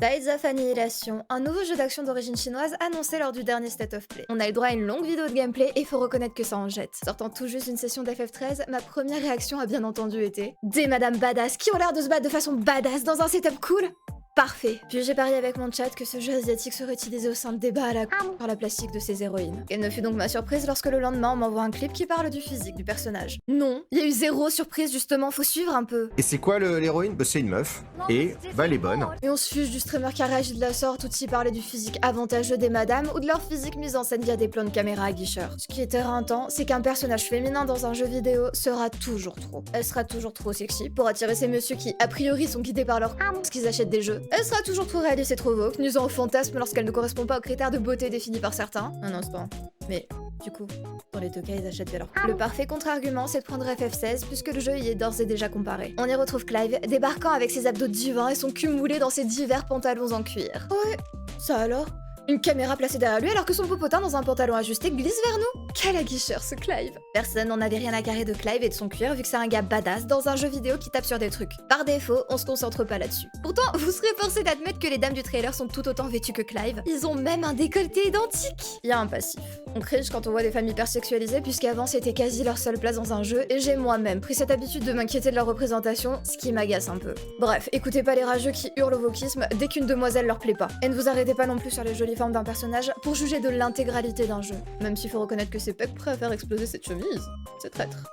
Tides of Annihilation, un nouveau jeu d'action d'origine chinoise annoncé lors du dernier State of Play. On a eu droit à une longue vidéo de gameplay et faut reconnaître que ça en jette. Sortant tout juste d'une session d'FF13, ma première réaction a bien entendu été des Madame Badass qui ont l'air de se battre de façon badass dans un setup cool. Parfait. Puis j'ai parié avec mon chat que ce jeu asiatique serait utilisé au sein de débats à la con par la plastique de ses héroïnes. Quelle ne fut donc ma surprise lorsque le lendemain on m'envoie un clip qui parle du physique du personnage. Non, il y a eu zéro surprise justement, faut suivre un peu. Et c'est quoi l'héroïne? Bah c'est une meuf. Et bah elle est bonne. Et on se fiche du streamer qui a réagi de la sorte ou de s'y parler du physique avantageux des madames ou de leur physique mise en scène via des plans de caméra à guicheur. Ce qui est éreintant, c'est qu'un personnage féminin dans un jeu vidéo sera toujours trop. Elle sera toujours trop sexy pour attirer ces messieurs qui, a priori, sont guidés par leur parce qu'ils achètent des jeux. Elle sera toujours trop réaliste et trop woke, nuisant au fantasme lorsqu'elle ne correspond pas aux critères de beauté définis par certains. Un instant. Mais du coup, dans les deux cas, ils achètent bien leur coup. Le parfait contre-argument, c'est de prendre FF16 puisque le jeu y est d'ores et déjà comparé. On y retrouve Clive, débarquant avec ses abdos divins et son cul moulé dans ses divers pantalons en cuir. Ouais, ça alors? Une caméra placée derrière lui alors que son popotin dans un pantalon ajusté glisse vers nous. Quel aguicheur ce Clive. Personne n'en avait rien à carrer de Clive et de son cuir vu que c'est un gars badass dans un jeu vidéo qui tape sur des trucs. Par défaut, on se concentre pas là-dessus. Pourtant, vous serez forcé d'admettre que les dames du trailer sont tout autant vêtues que Clive. Ils ont même un décolleté identique. Il y a un passif. On cringe quand on voit des femmes hyper sexualisées puisqu'avant c'était quasi leur seule place dans un jeu et j'ai moi-même pris cette habitude de m'inquiéter de leur représentation, ce qui m'agace un peu. Bref, écoutez pas les rageux qui hurlent au wokisme dès qu'une demoiselle leur plaît pas. Et ne vous arrêtez pas non plus sur les jolies formes d'un personnage pour juger de l'intégralité d'un jeu. Même s'il faut reconnaître que c'est Peck prêt à faire exploser cette chemise. C'est traître.